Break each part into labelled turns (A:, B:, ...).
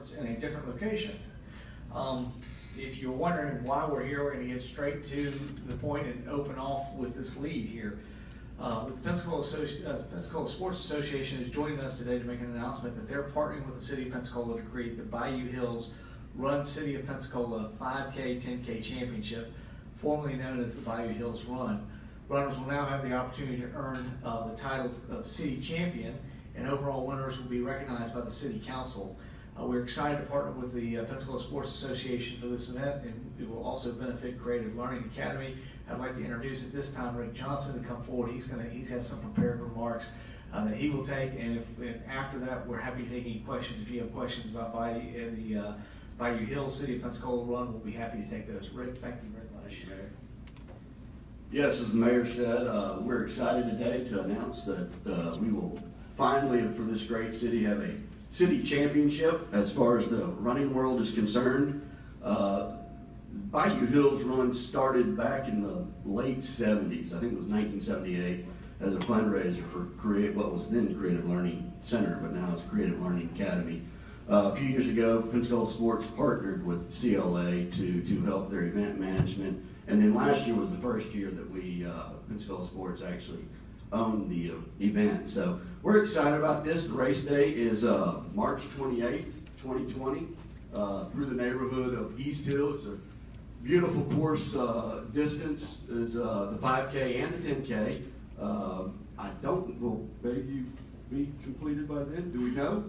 A: sports in a different location. If you're wondering why we're here, we're going to get straight to the point and open off with this lead here. The Pensacola Sports Association is joining us today to make an announcement that they're partnering with the City of Pensacola to create the Bayou Hills Run City of Pensacola 5K, 10K Championship, formerly known as the Bayou Hills Run. Runners will now have the opportunity to earn the titles of City Champion, and overall winners will be recognized by the City Council. We're excited to partner with the Pensacola Sports Association for this event, and it will also benefit Creative Learning Academy. I'd like to introduce at this time Rick Johnson to come forward. He's got some prepared remarks that he will take, and after that, we're happy to take any questions. If you have questions about the Bayou Hills City of Pensacola Run, we'll be happy to take those. Rick, thank you very much.
B: Yes, as the mayor said, we're excited today to announce that we will finally, for this great city, have a city championship as far as the running world is concerned. Bayou Hills Run started back in the late 70s, I think it was 1978, as a fundraiser for what was then Creative Learning Center, but now it's Creative Learning Academy. A few years ago, Pensacola Sports partnered with CLA to help their event management, and then last year was the first year that Pensacola Sports actually owned the event. So we're excited about this. The race day is March 28th, 2020, through the neighborhood of East Hill. It's a beautiful course. Distance is the 5K and the 10K. Will maybe be completed by then? Do we know?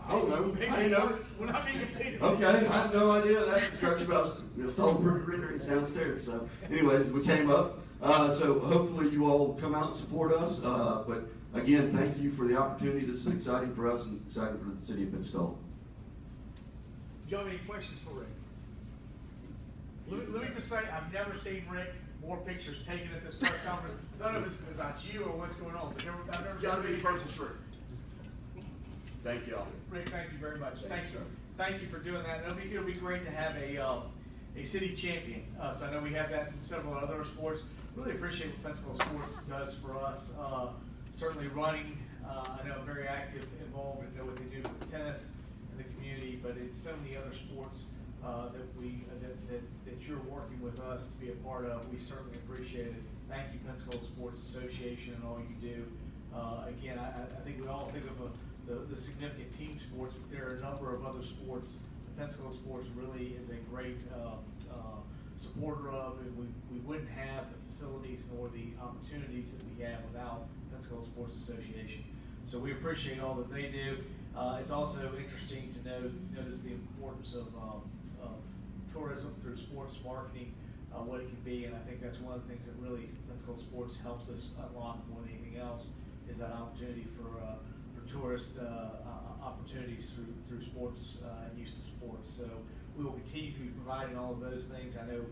B: I don't know. I didn't know.
A: We're not being completed.
B: Okay, I have no idea that construction. I was told pretty renderings downstairs. So, anyways, we came up. So hopefully you all come out and support us. But again, thank you for the opportunity. This is exciting for us and exciting for the city of Pensacola.
A: Do you have any questions for Rick? Let me just say, I've never seen Rick more pictures taken at this press conference. So I don't know if it's about you or what's going on, but I've never
B: Got to
A: seen
B: be the purple shirt. Thank you all.
A: Rick, thank you very much. Thank you for doing that. It'll be great to have a city champion. So I know we have that in several other sports. Really appreciate what Pensacola Sports does for us. Certainly running, I know I'm very active, involved, and know what they do with tennis in the community, but it's so many other sports that you're working with us to be a part of. We certainly appreciate it. Thank you, Pensacola Sports Association, and all you do. Again, I think we all think of the significant team sports, but there are a number of other sports. Pensacola Sports really is a great supporter of, and we wouldn't have the facilities nor the opportunities that we have without Pensacola Sports Association. So we appreciate all that they do. It's also interesting to notice the importance of tourism through sports marketing, what it can be, and I think that's one of the things that really Pensacola Sports helps us unlock more than anything else, is that opportunity for tourist opportunities through sports and use of sports. So we will continue to be providing all of those things. I know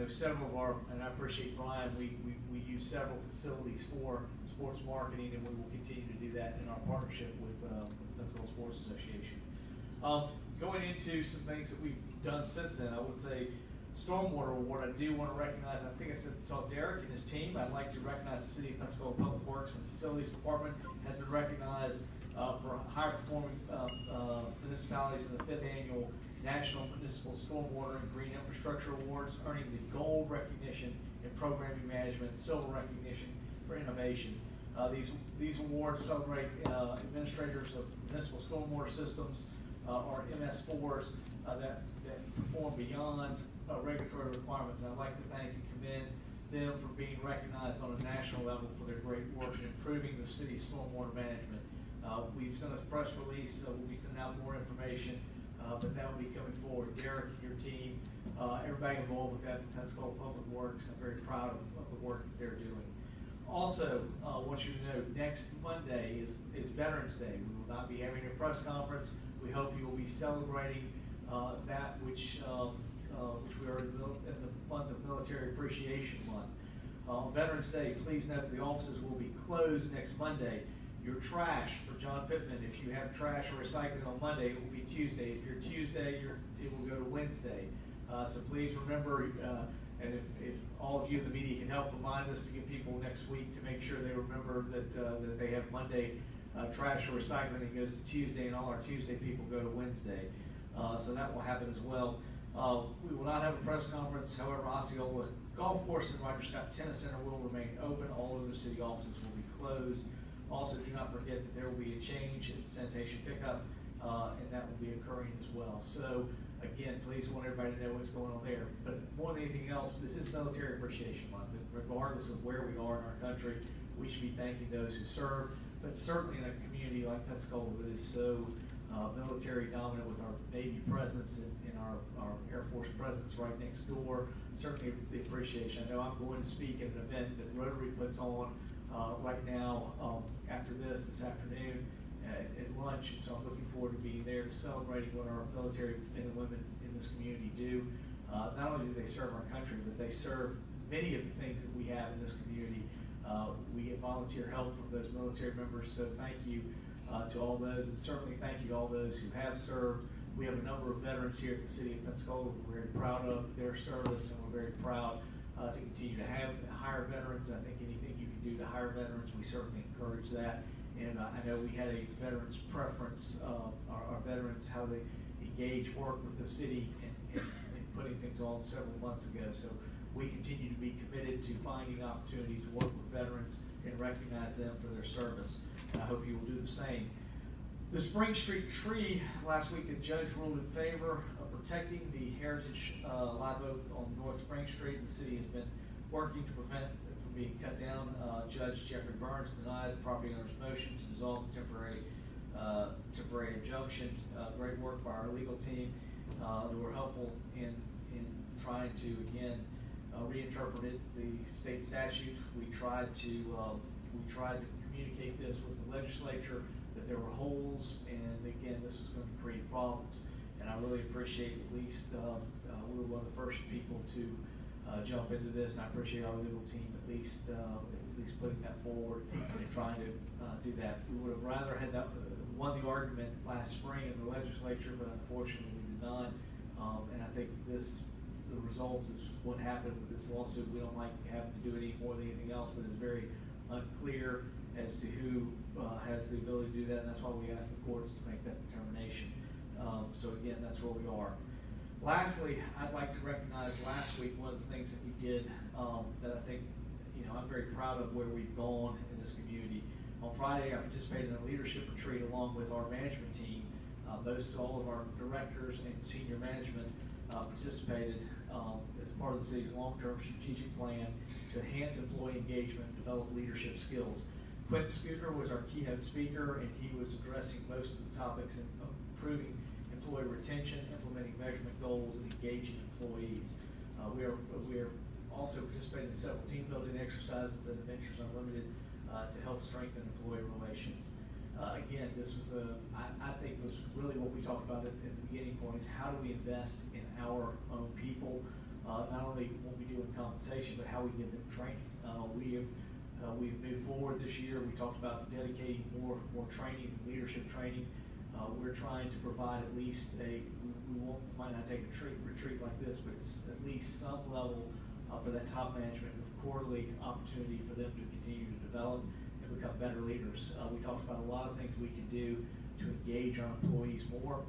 A: several of our, and I appreciate Brian, we use several facilities for sports marketing, and we will continue to do that in our partnership with the Pensacola Sports Association. Going into some things that we've done since then, I would say Stormwater Award, I do want to recognize, I think I saw Derek and his team. I'd like to recognize the City of Pensacola Public Works and Facilities Department has been recognized for higher performing municipalities in the 5th Annual National Municipal Stormwater and Green Infrastructure Awards, earning the gold recognition in programming management and silver recognition for innovation. These awards celebrate administrators of municipal stormwater systems, or MS4s, that perform beyond regulatory requirements. I'd like to thank and commend them for being recognized on a national level for their great work in improving the city's stormwater management. We've sent a press release, so we'll be sending out more information, but that will be coming forward. Derek, your team, everybody involved with that from Pensacola Public Works, I'm very proud of the work that they're doing. Also, I want you to know, next Monday is Veterans Day. We will not be having a press conference. We hope you will be celebrating that which we are in the month of Military Appreciation Month. On Veterans Day, please note that the offices will be closed next Monday. Your trash for John Pittman, if you have trash or recycling on Monday, it will be Tuesday. If you're Tuesday, it will go to Wednesday. So please remember, and if all of you in the media can help remind us to get people next week to make sure they remember that they have Monday trash or recycling, it goes to Tuesday, and all our Tuesday people go to Wednesday. So that will happen as well. We will not have a press conference. However, Osceola Golf Course and Roger Scott Tennis Center will remain open. All other city offices will be closed. Also, do not forget that there will be a change in sanitation pickup, and that will be occurring as well. So again, please want everybody to know what's going on there. But more than anything else, this is Military Appreciation Month, and regardless of where we are in our country, we should be thanking those who serve. But certainly in a community like Pensacola that is so military dominant, with our Navy presence and our Air Force presence right next door, certainly the appreciation. I know I'm going to speak at an event that Rotary puts on right now after this afternoon at lunch, and so I'm looking forward to being there, celebrating what our military men and women in this community do. Not only do they serve our country, but they serve many of the things that we have in this community. We get volunteer help from those military members, so thank you to all those, and certainly thank you to all those who have served. We have a number of veterans here at the City of Pensacola. We're very proud of their service, and we're very proud to continue to hire veterans. I think anything you can do to hire veterans, we certainly encourage that. And I know we had a veterans preference, our veterans, how they engage, work with the city and putting things on several months ago. So we continue to be committed to finding opportunities to work with veterans and recognize them for their service. And I hope you will do the same. The Spring Street tree, last week a judge ruled in favor of protecting the heritage live oak on North Spring Street. The city has been working to prevent it from being cut down. Judge Jeffrey Burns denied the property owner's motion to dissolve the temporary injunction. Great work by our legal team who were helpful in trying to, again, reinterpret the state statute. We tried to communicate this with the legislature, that there were holes, and again, this was going to create problems. And I really appreciate at least we were one of the first people to jump into this, and I appreciate our legal team at least putting that forward and trying to do that. We would have rather had that won the argument last spring in the legislature, but unfortunately we did not. And I think the result is what happened with this lawsuit. We don't like having to do it any more than anything else, but it's very unclear as to who has the ability to do that, and that's why we ask the courts to make that determination. So again, that's where we are. Lastly, I'd like to recognize last week one of the things that we did that I think, I'm very proud of where we've gone in this community. On Friday, I participated in a leadership retreat along with our management team. All of our directors and senior management participated as part of the city's long-term strategic plan to enhance employee engagement and develop leadership skills. Quint Scooter was our keynote speaker, and he was addressing most of the topics in improving employee retention, implementing measurement goals, and engaging employees. We are also participating in several team building exercises and Adventures Unlimited to help strengthen employee relations. Again, this was I think was really what we talked about at the beginning point, is how do we invest in our own people, not only what we do in compensation, but how we give them training. We've moved forward this year. We talked about dedicating more training, leadership training. We're trying to provide at least might not take a retreat like this, but it's at least some level for that top management of quarterly opportunity for them to continue to develop and become better leaders. We talked about a lot of things we can do to engage our employees more.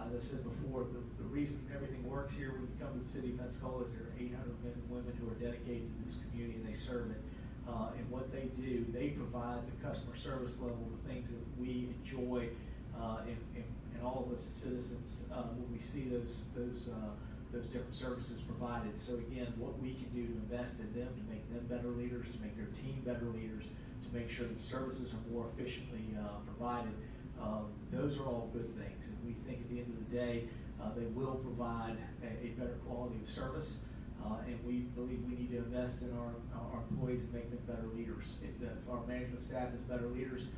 A: As I said before, the reason everything works here when you come to the City of Pensacola is there are 800 men and women who are dedicated to this community, and they serve it. And what they do, they provide the customer service level, the things that we enjoy, and all of us as citizens when we see those different services provided. So again, what we can do to invest in them, to make them better leaders, to make their team better leaders, to make sure that services are more efficiently provided, those are all good things. And we think at the end of the day, they will provide a better quality of service. And we believe we need to invest in our employees and make them better leaders. If our management staff is better leaders,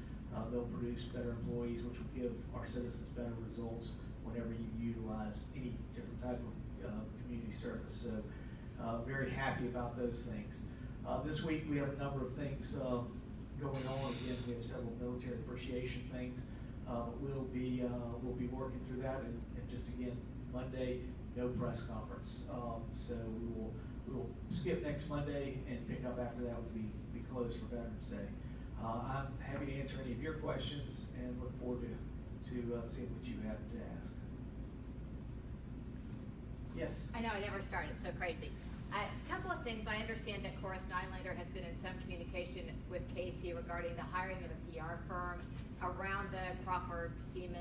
A: they'll produce better employees, which will give our citizens better results whenever you utilize any different type of community service. So very happy about those things. This week we have a number of things going on. Again, we have several military appreciation things. We'll be working through that, and just again, Monday, no press conference. So we will skip next Monday and pick up after that. Will be closed for Veterans Day. I'm happy to answer any of your questions and look forward to seeing what you have to ask. Yes?
C: I know, I never started, so crazy. A couple of things. I understand that Chorus Ninelaynder has been in some communication with Casey regarding the hiring of a PR firm around the Crawford Seaman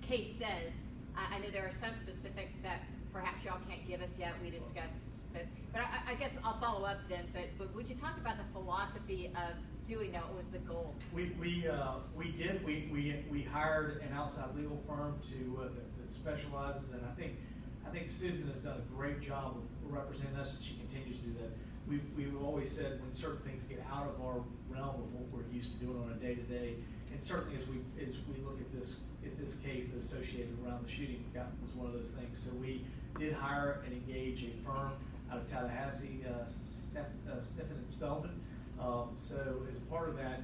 C: case says. I know there are some specifics that perhaps y'all can't give us yet. We discussed, but I guess I'll follow up then. But would you talk about the philosophy of doing that? What was the goal?
A: We did. We hired an outside legal firm that specializes, and I think Susan has done a great job of representing us, and she continues to do that. We've always said when certain things get out of our realm of what we're used to doing on a day-to-day, and certainly as we look at this case that associated around the shooting was one of those things. So we did hire and engage a firm out of Tallahassee, Sniffen and Spellman. So as part of that,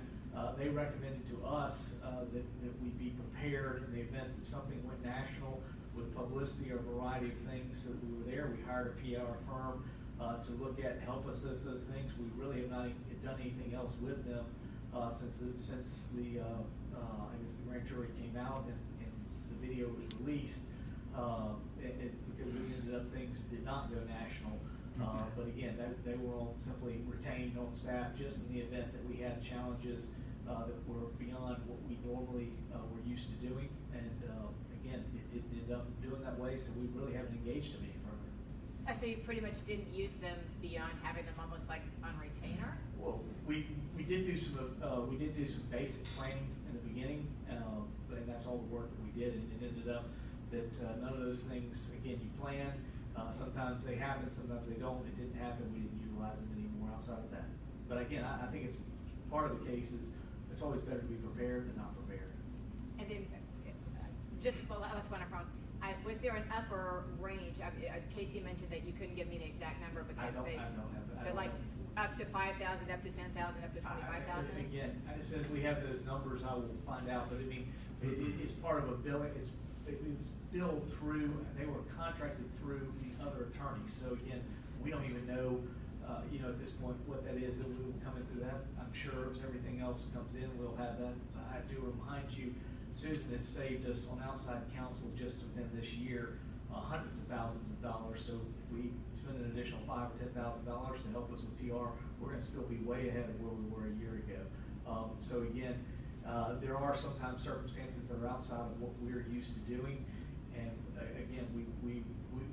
A: they recommended to us that we be prepared in the event that something went national with publicity or a variety of things, so that we were there. We hired a PR firm to look at and help us those things. We really have not done anything else with them since the I guess the grand jury came out and the video was released, because it ended up things did not go national. But again, they were all simply retained on staff just in the event that we had challenges that were beyond what we normally were used to doing. And again, it didn't end up doing that way, so we really haven't engaged them any further.
C: So you pretty much didn't use them beyond having them almost like on retainer?
A: Well, we did do some basic planning in the beginning, and that's all the work that we did. And it ended up that none of those things, again, you plan. Sometimes they happen, sometimes they don't. It didn't happen. We didn't utilize them anymore outside of that. But again, I think it's part of the case is it's always better to be prepared than not prepared.
C: And then, just well, last one, I promise. Was there an upper range? Casey mentioned that you couldn't give me the exact number because
A: I don't have that.
C: But like up to 5,000, up to 10,000, up to 25,000.
A: Again, as soon as we have those numbers, I will find out. But I mean, it's part of a billing. It was billed through, and they were contracted through the other attorneys. So again, we don't even know, at this point what that is. It will come in through that. I'm sure as everything else comes in, we'll have that. I do remind you, Susan has saved us on outside counsel just within this year hundreds of thousands of dollars. So if we spend an additional $5,000 or $10,000 to help us with PR, we're going to still be way ahead of where we were a year ago. So again, there are sometimes circumstances that are outside of what we're used to doing, and again, we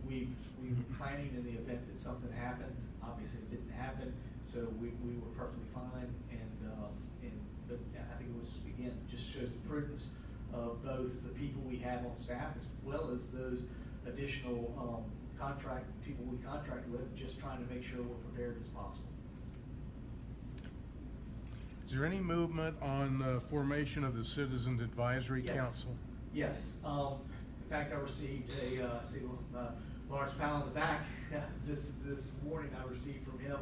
A: were planning in the event that something happened. Obviously, it didn't happen, so we were perfectly fine. But I think it was, again, just shows the prudence of both the people we have on staff as well as those additional people we contract with, just trying to make sure we're prepared as possible.
D: Is there any movement on the formation of the Citizens Advisory Council?
A: Yes. In fact, I received Lawrence Powell in the back this morning. I received from him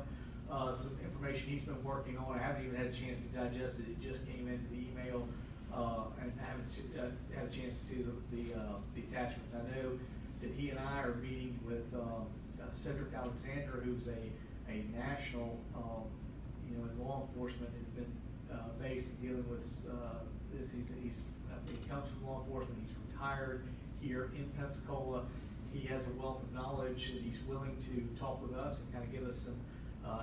A: some information he's been working on. I haven't even had a chance to digest it. It just came into the email, and I haven't had a chance to see the attachments. I know that he and I are meeting with Cedric Alexander, who's a national, in law enforcement, has been based in dealing with this. He comes from law enforcement. He's retired here in Pensacola. He has a wealth of knowledge, and he's willing to talk with us and kind of give us some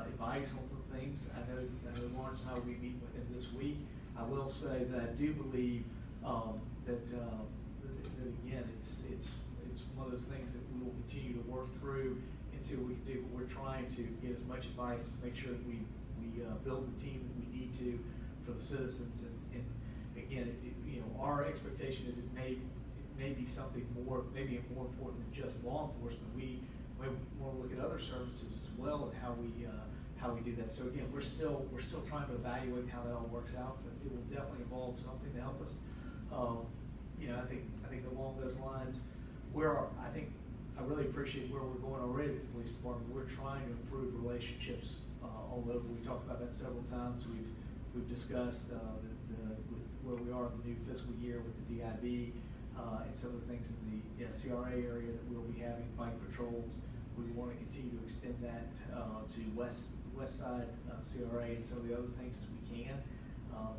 A: advice on some things. I know Lawrence and I will be meeting with him this week. I will say that I do believe that again, it's one of those things that we will continue to work through and see what we can do. But we're trying to get as much advice, make sure that we build the team that we need to for the citizens. And again, our expectation is it may be something more, maybe more important than just law enforcement. We want to look at other services as well and how we do that. So again, we're still trying to evaluate how that all works out, but it will definitely involve something to help us. I think along those lines, I really appreciate where we're going already with the police department. We're trying to improve relationships all over. We talked about that several times. We've discussed with where we are in the new fiscal year with the DIB and some of the things in the CRA area that we'll be having bike patrols. We want to continue to extend that to West Side CRA and some of the other things as we can.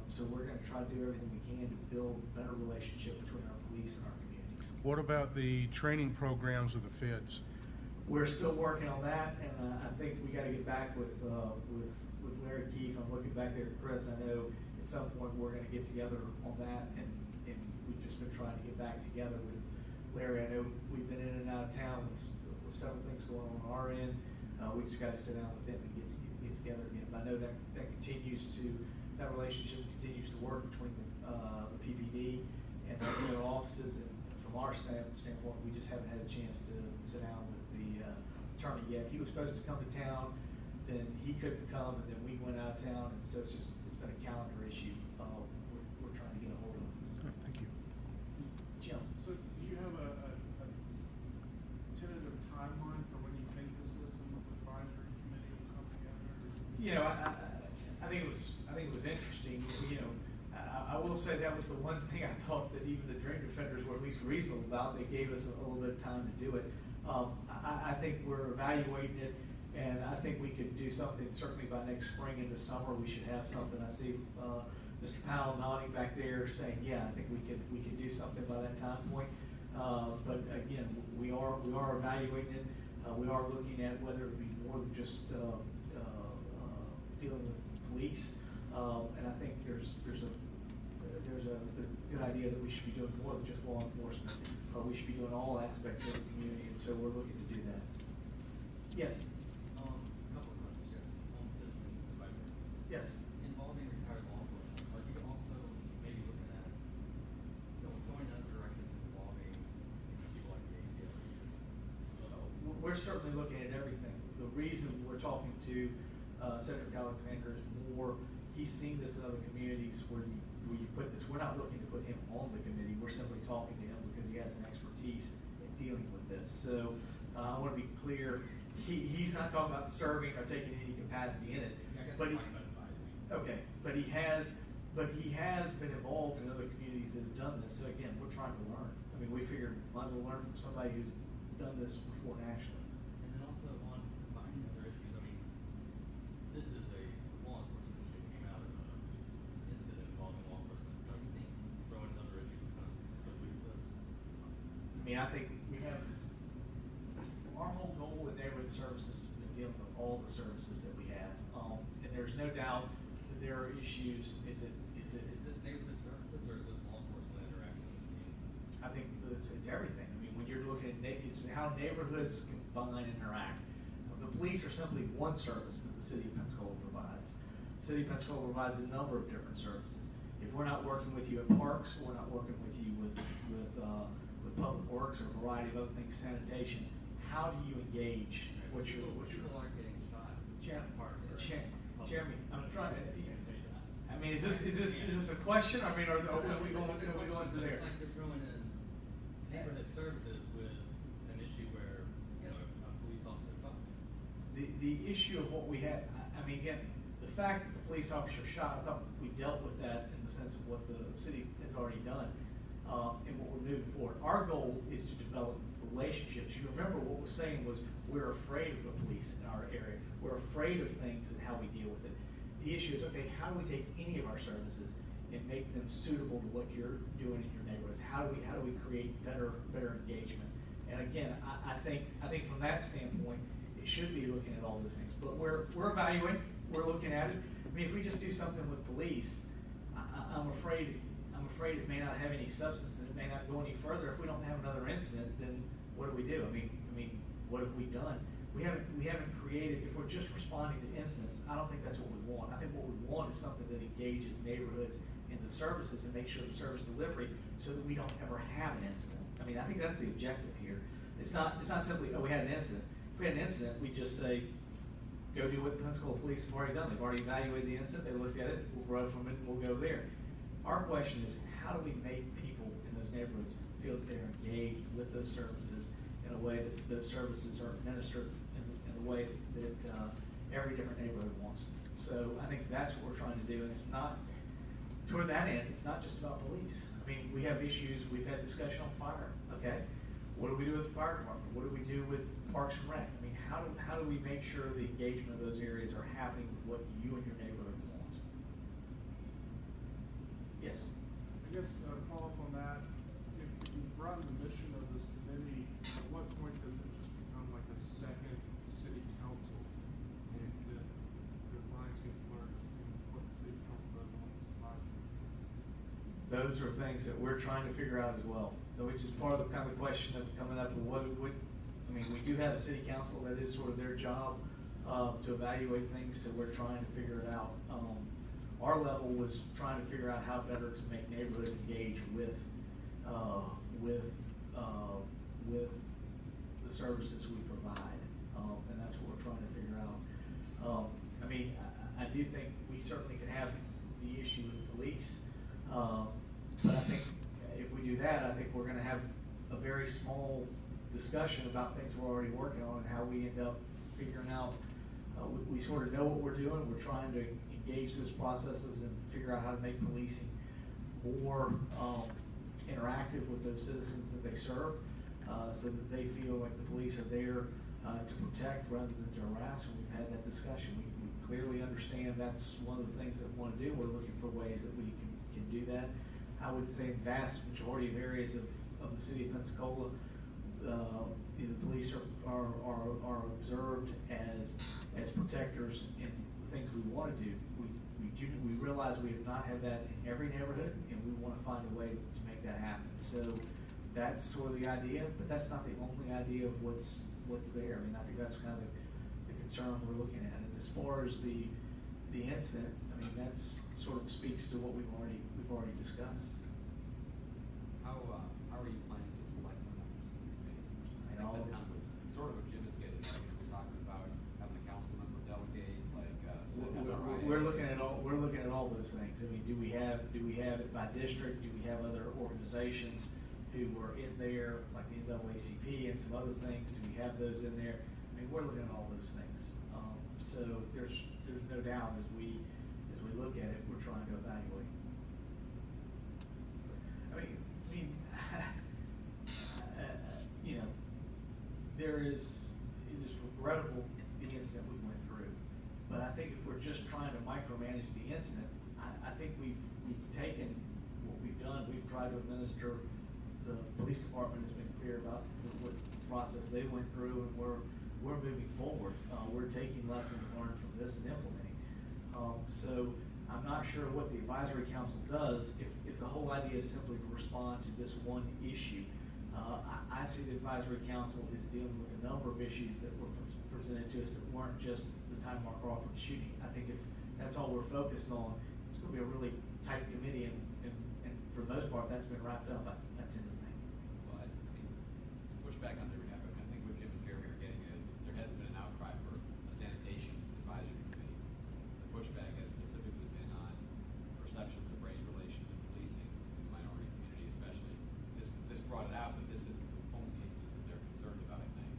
A: So we're gonna try to do everything we can to build a better relationship between our police and our communities.
D: What about the training programs of the feds?
A: We're still working on that, and I think we gotta get back with Larry Keefe. I'm looking back there at Chris. I know at some point we're gonna get together on that, and we've just been trying to get back together with Larry. I know we've been in and out of town with several things going on our end. We just gotta sit down with him and get together again. But I know that that relationship continues to work between the PPD and the other offices. And from our standpoint, we just haven't had a chance to sit down with the attorney yet. He was supposed to come to town, then he couldn't come, and then we went out of town, and so it's been a calendar issue. We're trying to get a hold of him.
D: Oh, thank you.
A: Jim?
E: So do you have a tentative timeline for when you think the Citizens Advisory Committee will come together?
A: You know, I think it was interesting. You know, I will say that was the one thing I thought that even the Dream Defenders were at least reasonable about. They gave us a little bit of time to do it. I think we're evaluating it, and I think we could do something certainly by next spring into summer. We should have something. I see Mr. Powell nodding back there saying, yeah, I think we could do something by that time point. But again, we are evaluating it. We are looking at whether it would be more than just dealing with police. And I think there's a good idea that we should be doing more than just law enforcement. We should be doing all aspects of the community, and so we're looking to do that. Yes.
F: Couple of questions here. Citizen advisory.
A: Yes.
F: Involving retired law enforcement, are you also maybe looking at going in other directions involving people like the ACLU?
A: We're certainly looking at everything. The reason we're talking to Cedric Alexander is more, he's seen this in other communities where you put this. We're not looking to put him on the committee. We're simply talking to him because he has an expertise in dealing with this. So I want to be clear. He's not talking about serving or taking any capacity in it.
F: Yeah, I guess
A: but
F: I'm talking about advising.
A: okay, but he has been involved in other communities that have done this. So again, we're trying to learn. I mean, we figured might as well learn from somebody who's done this before nationally.
F: And then also on combining other issues, I mean, this is a law enforcement issue came out of an incident involving law enforcement. Don't you think throwing in other issues kind of dilute this?
A: I mean, I think we have, our whole goal in neighborhood services has been dealing with all the services that we have. And there's no doubt that there are issues. Is
F: Is this neighborhood services or is this law enforcement interaction?
A: I think it's everything. I mean, when you're looking at, it's how neighborhoods combine and interact. The police are simply one service that the City of Pensacola provides. The City of Pensacola provides a number of different services. If we're not working with you at parks, we're not working with you with public works or a variety of other things, sanitation. How do you engage?
F: People are getting shot.
A: Jeremy, I'm trying to. I mean, is this a question? I mean, are we going to there?
F: It's like you're throwing in neighborhood services with an issue where, you know, a police officer shot.
A: The issue of what we had, I mean, again, the fact that the police officer shot, I thought we dealt with that in the sense of what the city has already done, and what we're moving forward. Our goal is to develop relationships. You remember what we're saying was we're afraid of the police in our area. We're afraid of things and how we deal with it. The issue is, okay, how do we take any of our services and make them suitable to what you're doing in your neighborhoods? How do we create better engagement? And again, I think from that standpoint, it should be looking at all those things. But we're evaluating, we're looking at it. I mean, if we just do something with police, I'm afraid it may not have any substance and it may not go any further. If we don't have another incident, then what do we do? I mean, what have we done? We haven't created, if we're just responding to incidents, I don't think that's what we want. I think what we want is something that engages neighborhoods in the services and make sure the service delivery so that we don't ever have an incident. I mean, I think that's the objective here. It's not simply, oh, we had an incident. If we had an incident, we just say, go do what the Pensacola police have already done. They've already evaluated the incident, they looked at it, we'll grow from it, and we'll go there. Our question is, how do we make people in those neighborhoods feel that they're engaged with those services in a way that those services are administered in a way that every different neighborhood wants. So I think that's what we're trying to do, and it's not, toward that end, it's not just about police. I mean, we have issues, we've had discussion on fire, okay? What do we do with the fire department? What do we do with Parks and Rec? I mean, how do we make sure the engagement of those areas are happening with what you and your neighborhood want? Yes?
E: I guess, follow up on that, if you run the mission of this committee, at what point does it just become like a second city council? And the lines get blurred between what the city council does and what this advisory?
A: Those are things that we're trying to figure out as well, which is part of the kind of question of coming up with what, I mean, we do have a city council, that is sort of their job, to evaluate things, so we're trying to figure it out. Our level was trying to figure out how better to make neighborhoods engage with the services we provide, and that's what we're trying to figure out. I mean, I do think we certainly could have the issue with police, but I think if we do that, I think we're gonna have a very small discussion about things we're already working on and how we end up figuring out, we sort of know what we're doing, we're trying to engage those processes and figure out how to make policing more interactive with those citizens that they serve, so that they feel like the police are there to protect rather than to harass. And we've had that discussion. We clearly understand that's one of the things that we want to do. We're looking for ways that we can do that. I would say the vast majority of areas of the city of Pensacola, the police are observed as protectors in the things we want to do. We realize we have not had that in every neighborhood, and we want to find a way to make that happen. So that's sort of the idea, but that's not the only idea of what's there. I mean, I think that's kind of the concern we're looking at. And as far as the incident, I mean, that's sort of speaks to what we've already discussed.
G: How are you planning to select the members of the committee? I think that's kind of sort of what Jim is getting at. We're talking about having a council member delegate, like, SRIA.
A: We're looking at all those things. I mean, do we have it by district? Do we have other organizations who are in there, like the NAACP and some other things? Do we have those in there? I mean, we're looking at all those things. So there's no doubt as we look at it, we're trying to evaluate. I mean, you know, it is regrettable the incident we went through, but I think if we're just trying to micromanage the incident, I think we've taken what we've done. We've tried to administer. The police department has been clear about what process they went through, and we're moving forward. We're taking lessons learned from this and implementing. So I'm not sure what the advisory council does if the whole idea is simply to respond to this one issue. I see the advisory council is dealing with a number of issues that were presented to us that weren't just the Mark Crawford shooting. I think if that's all we're focused on, it's going to be a really tight committee, and for the most part, that's been wrapped up, I tend to think.
G: Well, I mean, to push back on Liberty, I think what Jim and Jeremy are getting is there hasn't been an outcry for a sanitation advisory committee. The pushback has specifically been on perceptions of race relations and policing in the minority community, especially. This brought it out, but this isn't the only incident that they're concerned about, I think.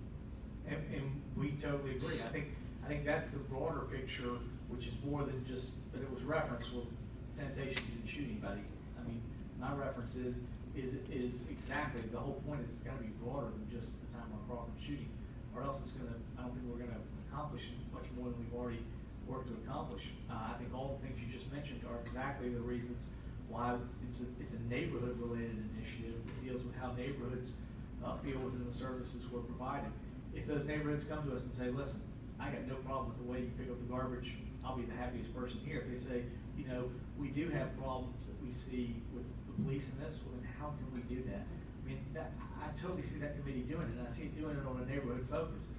A: And we totally agree. I think that's the broader picture, which is more than just, but it was referenced with sanitation and shooting, buddy. I mean, my reference is exactly, the whole point is it's gotta be broader than just the Mark Crawford shooting, or else I don't think we're gonna accomplish much more than we've already worked to accomplish. I think all the things you just mentioned are exactly the reasons why it's a neighborhood related initiative that deals with how neighborhoods feel within the services we're providing. If those neighborhoods come to us and say, listen, I got no problem with the way you pick up the garbage, I'll be the happiest person here. If they say, you know, we do have problems that we see with the police in this, well then how can we do that? I mean, I totally see that committee doing it, and I see it doing it on a neighborhood focus.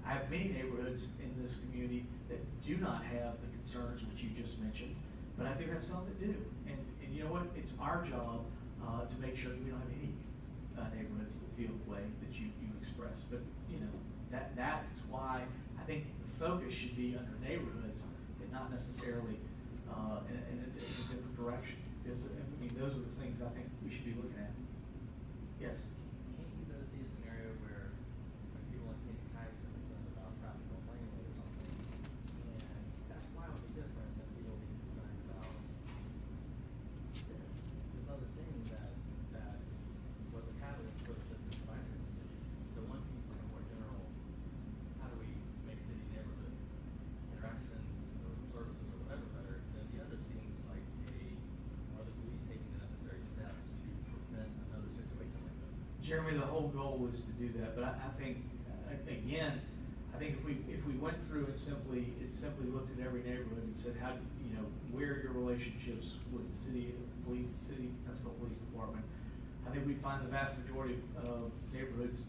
A: I have many neighborhoods in this community that do not have the concerns which you just mentioned, but I do have some that do. And you know what? It's our job to make sure that we don't have any neighborhoods that feel the way that you express. But you know, that's why I think the focus should be under neighborhoods and not necessarily in a different direction. Because I mean, those are the things I think we should be looking at. Yes?
F: Can't you though see a scenario where people in St. Types are concerned about traffic on laneway or something, and that's wildly different than people being concerned about this other thing that was a catalyst for the citizen advisory committee?
A: Jeremy, the whole goal was to do that, but I think, again, I think if we went through and simply looked at every neighborhood and said, how, you know, where are your relationships with the city Pensacola Police Department, I think we'd find the vast majority of neighborhoods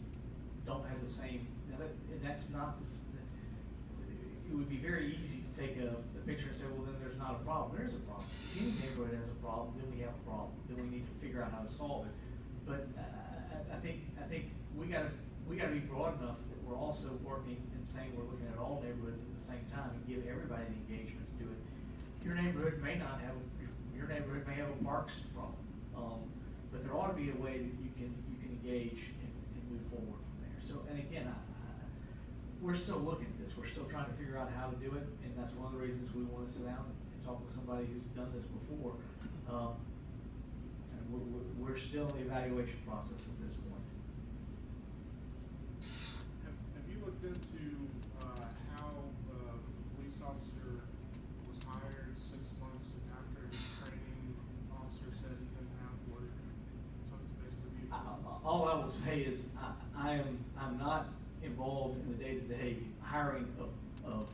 A: don't have the same, and that's not it would be very easy to take a picture and say, well, then there's not a problem. There is a problem. If any neighborhood has a problem, then we have a problem. Then we need to figure out how to solve it. But I think we gotta be broad enough that we're also working and saying we're looking at all neighborhoods at the same time and give everybody the engagement to do it. Your neighborhood may not have a parks problem, but there ought to be a way that you can engage and move forward from there. So, and again, we're still looking at this. We're still trying to figure out how to do it, and that's one of the reasons we want to sit down and talk with somebody who's done this before. And we're still in the evaluation process at this point.
E: Have you looked into how the police officer was hired 6 months after his training officer said he didn't have what it took to basically be?
A: All I will say is I'm not involved in the day-to-day hiring of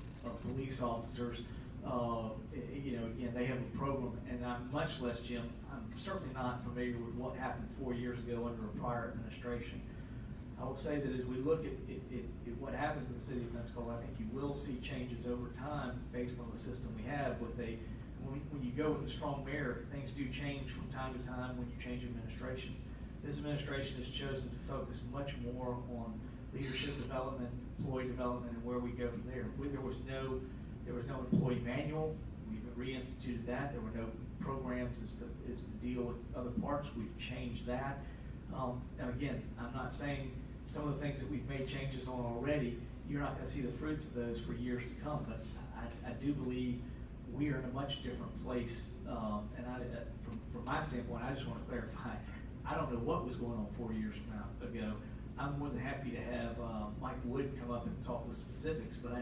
A: police officers. You know, again, they have a program, and I'm much less, Jim, I'm certainly not familiar with what happened 4 years ago under a prior administration. I will say that as we look at what happens in the city of Pensacola, I think you will see changes over time based on the system we have with when you go with a strong mayor, things do change from time to time when you change administrations. This administration has chosen to focus much more on leadership development, employee development, and where we go from there. There was no employee manual. We've reinstituted that. There were no programs as to deal with other parts. We've changed that. And again, I'm not saying some of the things that we've made changes on already, you're not going to see the fruits of those for years to come. But I do believe we are in a much different place. And from my standpoint, I just want to clarify, I don't know what was going on 4 years ago. I'm more than happy to have Mike Wood come up and talk with specifics, but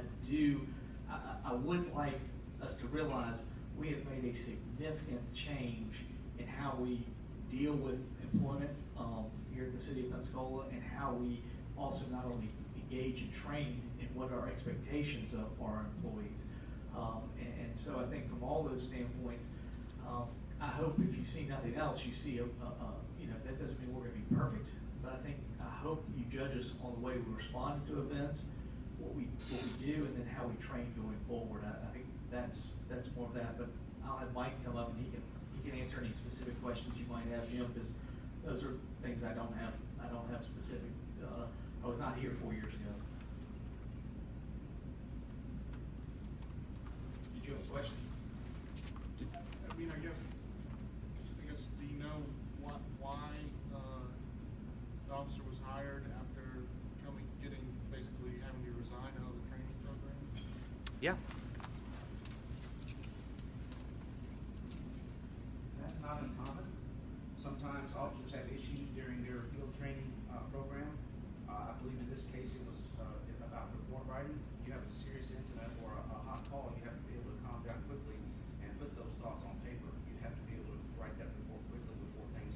A: I would like us to realize we have made a significant change in how we deal with employment here at the city of Pensacola, and how we also not only engage and train in what our expectations of our employees. And so I think from all those standpoints, I hope if you see nothing else, you see that doesn't mean we're going to be perfect, but I hope you judge us on the way we respond to events, what we do, and then how we train going forward. I think that's more of that. But I'll have Mike come up and he can answer any specific questions you might have, Jim, because those are things I don't have specific. I was not here 4 years ago. Did you have a question?
E: I mean, I guess, do you know why the officer was hired after having to resign out of the training program?
H: Yeah.
I: That's not uncommon. Sometimes officers have issues during their field training program. I believe in this case it was about report writing. You have a serious incident or a hot call, you have to be able to calm down quickly and put those thoughts on paper. You have to be able to write that report quickly before things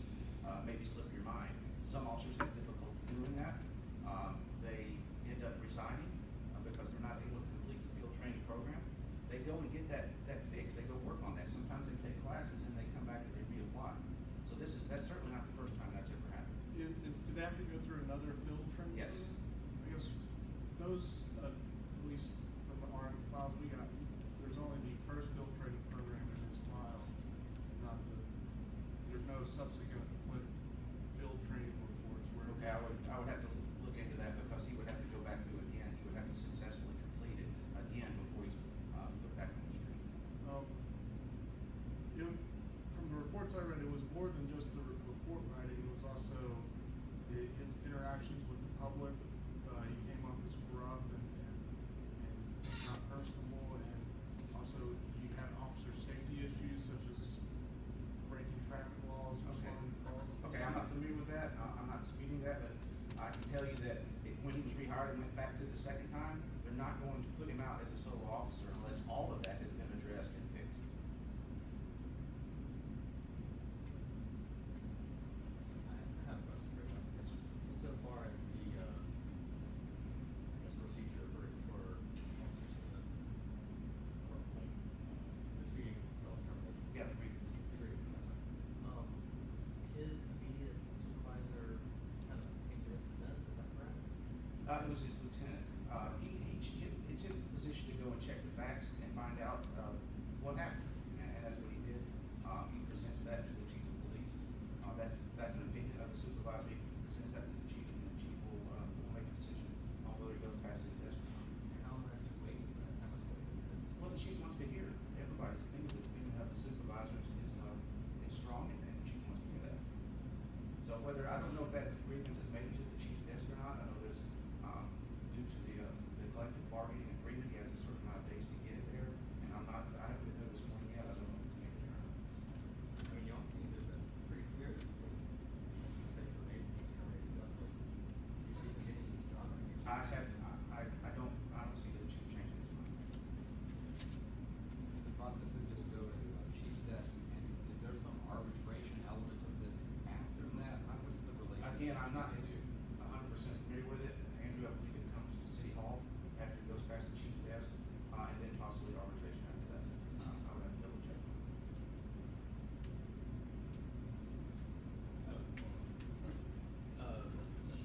I: maybe slip your mind. Some officers have difficulty doing that. They end up resigning because they're not able to complete the field training program. They go and get that fixed. They go work on that. Sometimes they take classes and they come back and they reapply. So that's certainly not the first time that's ever happened.
E: Did they have to go through another field training?
I: Yes.
E: I guess those, at least from our files we got, there's only the first field training program in this file, there's no subsequent field training reports where.
I: Okay, I would have to look into that because he would have to go back through it again. He would have to successfully complete it again before he's put back on the street.
E: From the reports I read, it was more than just the report writing. It was also his interactions with the public. He came off as rough and not personable, and also he had officer safety issues such as breaking traffic laws, responding to calls.
I: Okay, I'm not familiar with that. I'm not disputing that, but I can tell you that when he was rehired and went back through the second time, they're not going to put him out as a solo officer unless all of that has been addressed and fixed.
G: I have a question for you.
I: Yes, sir. It was his lieutenant. It's his position to go and check the facts and find out, what happened, and that's what he did. He presents that to the chief of police. That's an opinion of the supervisor. He presents that to the chief, and the chief will make a decision on whether it goes past his desk or not.
F: How much weight is that? How much weight is this?
I: Well, the chief wants to hear everybody's opinion. The opinion of the supervisors is strong, and the chief wants to hear that. So whether, I don't know if that grievance has made it to the chief's desk or not. I know there's, due to the collective bargaining agreement, he has a certain amount of days to get it there. And I haven't been there this morning yet. I don't know if it's made it there or not.
F: I mean, y'all seem to have been pretty clear that you said you were maybe terminated justly. You see the getting done.
I: I don't see the chief changing his mind.
G: The process is to go to the chief's desk, and is there some arbitration element of this after that? What's the relationship?
I: Again, I'm not
G: between the two?
I: 100% familiar with it. Andrew, I believe it comes to City Hall after it goes past the chief's desk, and then possibly arbitration after that. I would have to double check.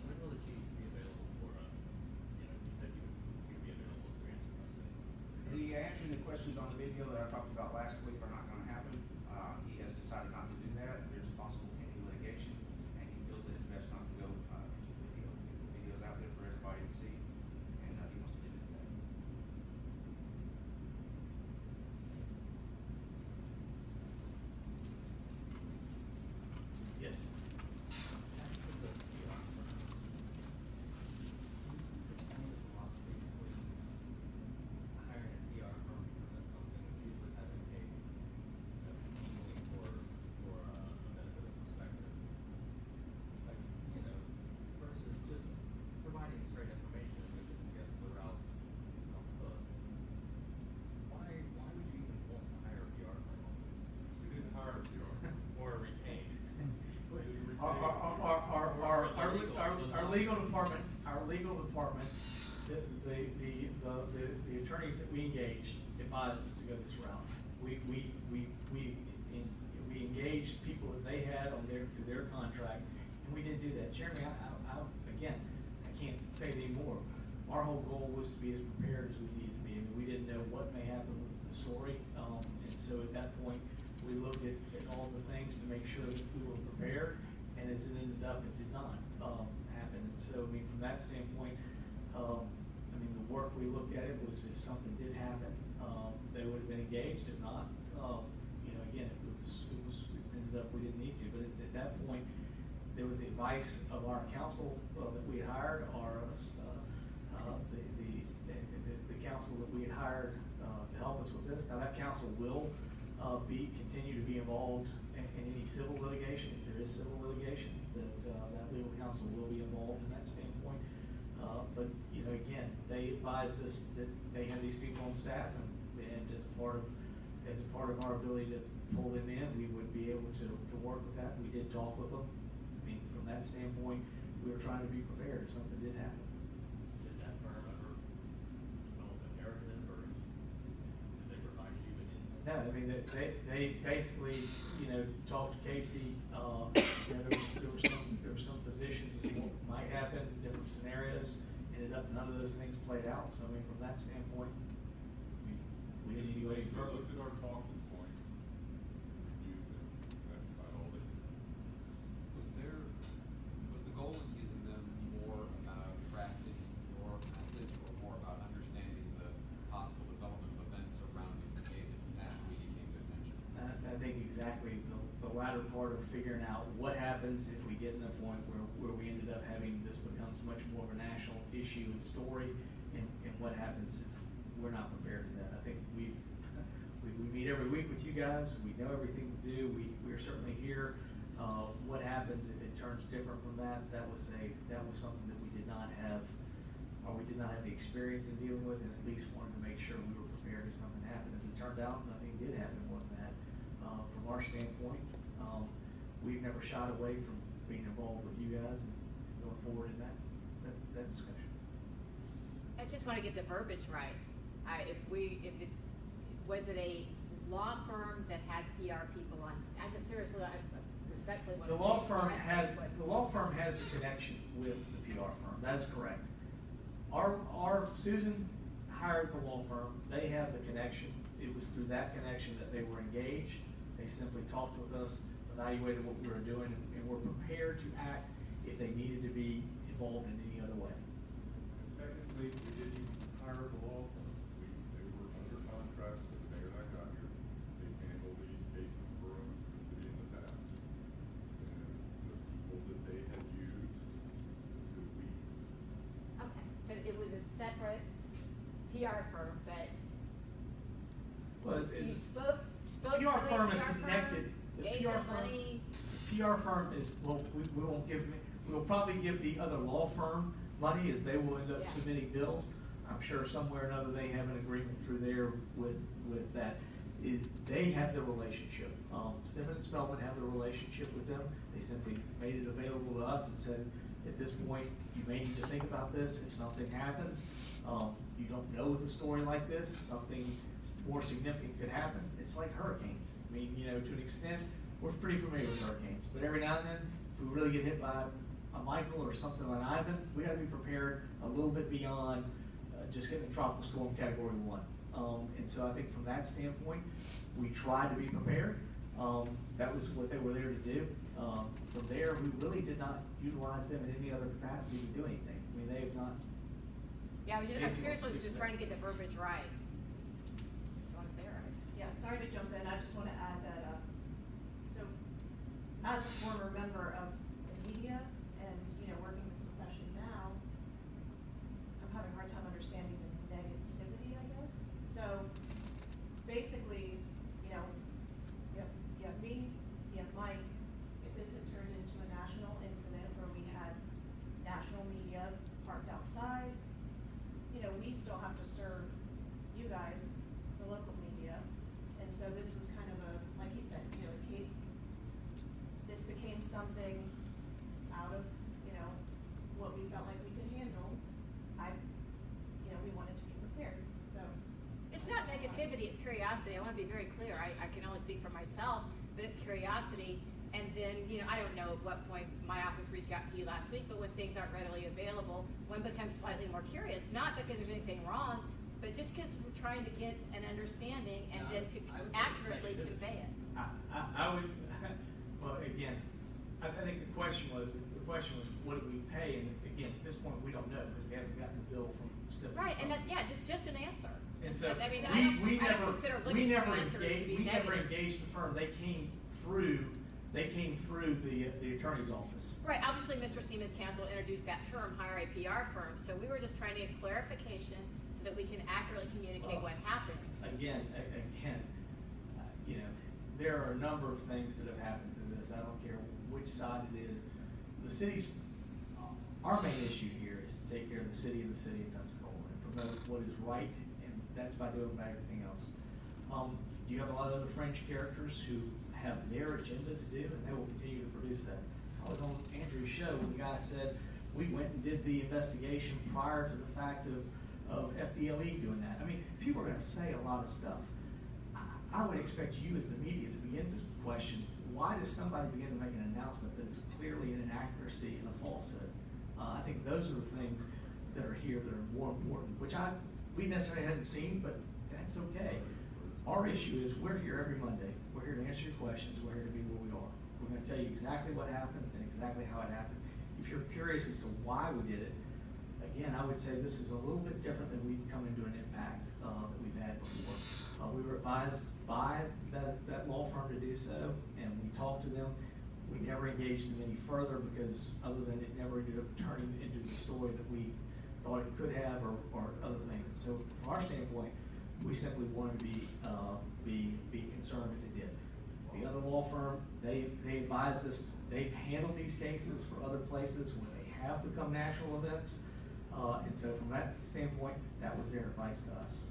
F: When will the chief be available for, you said you'd be available to answer questions?
I: The answering the questions on the video that I talked about last week are not gonna happen. He has decided not to do that. There's possible pending litigation, and he feels that it's best not to go, into the video. The video's out there for everybody to see, and, he wants to limit that.
A: Yes.
F: Hiring a PR firm presents something that usually have a case legally for a benefit of perspective. Like, versus just providing straight information and just guess the route of the. Why would you even want to hire a PR firm on this?
E: We didn't hire a PR.
F: Or retain?
A: Our legal department, the attorneys that we engaged advised us to go this route. We engaged people that they had through their contract, and we didn't do that. Jeremy, again, I can't say it anymore. Our whole goal was to be as prepared as we needed to be. I mean, we didn't know what may happen with the story, and so at that point, we looked at all the things to make sure that we were prepared, and as it ended up, it did not happen. And so, I mean, from that standpoint, the work we looked at it was if something did happen, they would have been engaged. If not, again, it ended up we didn't need to. But at that point, there was the advice of our counsel that we had hired, the counsel that we had hired to help us with this. Now, that counsel will continue to be involved in any civil litigation. If there is civil litigation, that legal counsel will be involved in that standpoint. But again, they advised us that they had these people on staff, and as a part of our ability to pull them in, we would be able to work with that. We did talk with them. I mean, from that standpoint, we were trying to be prepared if something did happen.
F: Did that firm ever develop a narrative, or did they provide you with anything?
A: No, I mean, they basically, talked to Casey, there were some positions of what might happen, different scenarios, ended up none of those things played out, so I mean, from that standpoint, we didn't need to go any
E: We
A: further.
E: looked at our talking points, reviewed them, that's about all they did.
G: Was the goal in using them more about crafting your message, or more about understanding the possible development of events surrounding the case if national media came to attention?
A: I think exactly the latter part of figuring out what happens if we get in a point where we ended up having this becomes much more of a national issue and story, and what happens if we're not prepared for that. I think we meet every week with you guys. We know everything to do. We're certainly here. What happens if it turns different from that? That was something that we did not have, or we did not have the experience in dealing with, and at least wanted to make sure we were prepared if something happened. As it turned out, nothing did happen more than that. From our standpoint, we've never shied away from being involved with you guys and going forward in that discussion.
C: I just want to get the verbiage right. Was it a law firm that had PR people on, I just seriously, I respectfully want to say.
A: The law firm has the connection with the PR firm. That is correct. Susan hired the law firm, they have the connection, it was through that connection that they were engaged. They simply talked with us, evaluated what we were doing, and were prepared to act if they needed to be involved in any other way.
E: Technically, we didn't hire the law firm. They were under contract with the mayor that got here. They handled these cases for us, the city in the past. And the people that they had used was who we used.
C: Okay, so it was a separate PR firm, but
A: Well,
C: you spoke to
A: PR
C: a
A: firm is
C: PR
A: connected. The
C: Gave
A: PR
C: them
A: firm-
C: money.
A: PR firm is, well, we won't give, we'll probably give the other law firm money as they will end up
C: Yeah.
A: submitting bills. I'm sure somewhere or another they have an agreement through there with that. They have the relationship. Stimson and Spellman have the relationship with them. They simply made it available to us and said, at this point, you may need to think about this. If something happens, you don't know with a story like this, something more significant could happen. It's like hurricanes. I mean, to an extent, we're pretty familiar with hurricanes, but every now and then, if we really get hit by a Michael or something like Ivan, we gotta be prepared a little bit beyond just getting a tropical storm category 1. And so I think from that standpoint, we tried to be prepared. That was what they were there to do. From there, we really did not utilize them in any other capacity to do anything. I mean, they have not.
C: Yeah, I was
A: Basically,
C: seriously
A: speak
C: just
A: to
C: trying to
A: that.
C: get the verbiage right. I want to say it right.
H: Yeah, sorry to jump in, I just wanna add that, so, as a former member of the media and, working this profession now, I'm having a hard time understanding the negativity, I guess. So, basically, you have me, you have Mike, if this had turned into a national incident where we had national media parked outside, we still have to serve you guys, the local media. And so this was kind of like he said, in case this became something out of, what we felt like we could handle, we wanted to be prepared, so.
C: It's not negativity, it's curiosity. I want to be very clear. I can only speak for myself, but it's curiosity. And then, I don't know at what point my office reached out to you last week, but when things aren't readily available, one becomes slightly more curious, not because there's anything wrong, but just because we're trying to get an understanding and then to
G: I would say it's
C: accurately
G: negative.
C: convey it.
A: I would, well, again, I think the question was, what did we pay? And again, at this point, we don't know, because we haven't gotten the bill from Stifton.
C: Right, and that's, just an answer.
A: And so,
C: I mean,
A: we
C: I don't consider looking for answers to be
A: we never
C: negative.
A: engaged the firm. They came through the attorney's office.
C: Right, obviously, Mr. Siemens' counsel introduced that term, hire a PR firm, so we were just trying to get clarification so that we can accurately communicate what happened.
A: Again, there are a number of things that have happened to this. I don't care which side it is. The city's, our main issue here is to take care of the city and the city of Pensacola and promote what is right, and that's by doing about everything else. You have a lot of other French characters who have their agenda to do, and they will continue to produce that. I was on Andrew's show when the guy said, we went and did the investigation prior to the fact of FDLE doing that. I mean, people are gonna say a lot of stuff. I would expect you as the media to begin to question, why does somebody begin to make an announcement that is clearly an inaccuracy and a falsehood? I think those are the things that are here that are more important, which we necessarily hadn't seen, but that's okay. Our issue is we're here every Monday. We're here to answer your questions. We're here to be where we are. We're gonna tell you exactly what happened and exactly how it happened. If you're curious as to why we did it, again, I would say this is a little bit different than we've come into an impact that we've had before. We were advised by that law firm to do so, and we talked to them. We never engaged them any further because other than it never ended up turning into the story that we thought it could have or other things. So from our standpoint, we simply wanted to be concerned if it did. The other law firm, they advised us, they've handled these cases for other places where they have become national events. And so from that standpoint, that was their advice to us.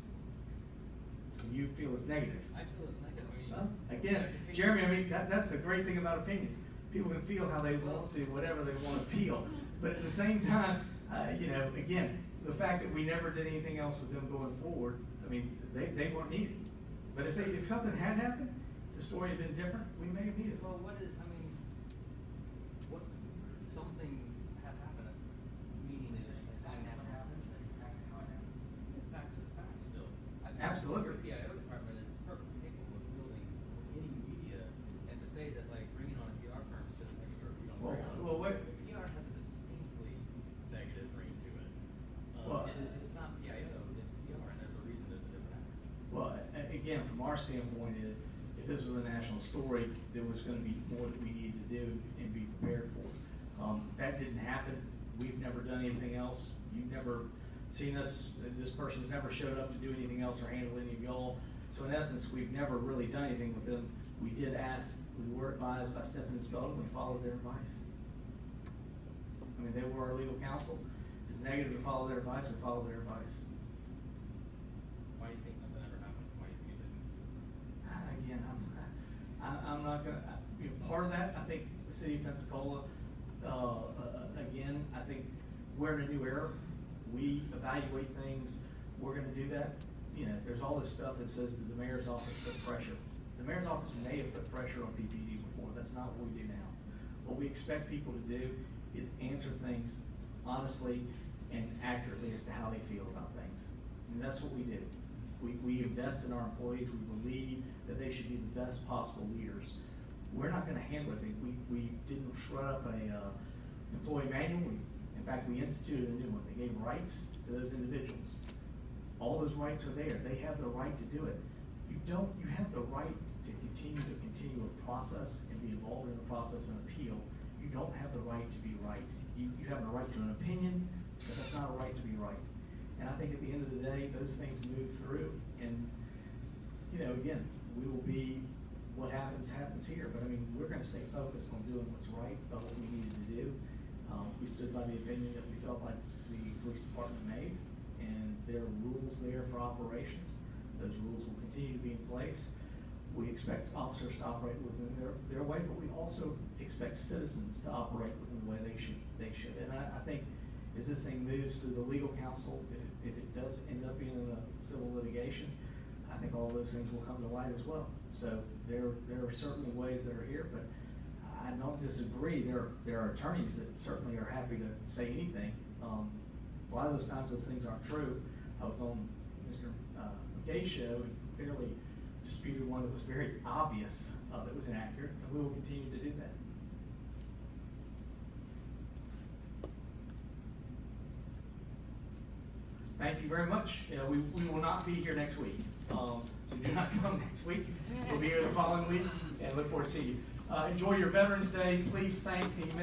A: And you feel it's negative?
G: I feel it's negative.
A: Well, again, Jeremy, that's the great thing about opinions. People can feel how they want to, whatever they want to feel. But at the same time, again, the fact that we never did anything else with them going forward, I mean, they weren't needed. But if something had happened, if the story had been different, we may have needed it.
F: Well, what something has happened, meaning is it going to happen?
A: Absolutely.
F: The PIO department is perfectly capable of building any media, and to say that like bringing on a PR firm is just extra, you know,
A: Well, wait.
F: PR has a distinctly negative ring to it.
A: Well,
F: It's not PIO, it's PR, and there's a reason there's a different actor.
A: Well, again, from our standpoint is, if this was a national story, there was gonna be more that we needed to do and be prepared for. That didn't happen. We've never done anything else. You've never seen us, this person's never showed up to do anything else or handle any of y'all. So in essence, we've never really done anything with them. We did ask, we were advised by Stephen and Spelden, we followed their advice. I mean, they were our legal counsel. If it's negative to follow their advice, we follow their advice.
F: Why do you think nothing ever happened? Why do you think it didn't?
A: Again, I'm not gonna, you know, part of that, I think the city of Pensacola, again, I think we're in a new era. We evaluate things, we're gonna do that. You know, there's all this stuff that says that the mayor's office put pressure. The mayor's office may have put pressure on PPD before, that's not what we do now. What we expect people to do is answer things honestly and accurately as to how they feel about things. And that's what we do. We invest in our employees, we believe that they should be the best possible leaders. We're not gonna handle it. We didn't shred up a employee manual. In fact, we instituted a new one. They gave rights to those individuals. All those rights are there. They have the right to do it. You have the right to continue a process and be involved in the process and appeal. You don't have the right to be right. You have the right to an opinion, but that's not a right to be right. And I think at the end of the day, those things move through, and, you know, again, we will be, what happens here, but I mean, we're gonna stay focused on doing what's right, about what we needed to do. We stood by the opinion that we felt like the police department made, and there are rules there for operations. Those rules will continue to be in place. We expect officers to operate within their way, but we also expect citizens to operate within the way they should. And I think as this thing moves through the legal counsel, if it does end up being in a civil litigation, I think all those things will come to light as well. So there are certainly ways that are here, but I don't disagree. There are attorneys that certainly are happy to say anything. A lot of those times those things aren't true. I was on Mr. McKay's show and clearly disputed one that was very obvious that was inaccurate, and we will continue to do that. Thank you very much. We will not be here next week, so do not come next week. We'll be here the following week, and look forward to seeing you. Enjoy your Veterans Day. Please thank the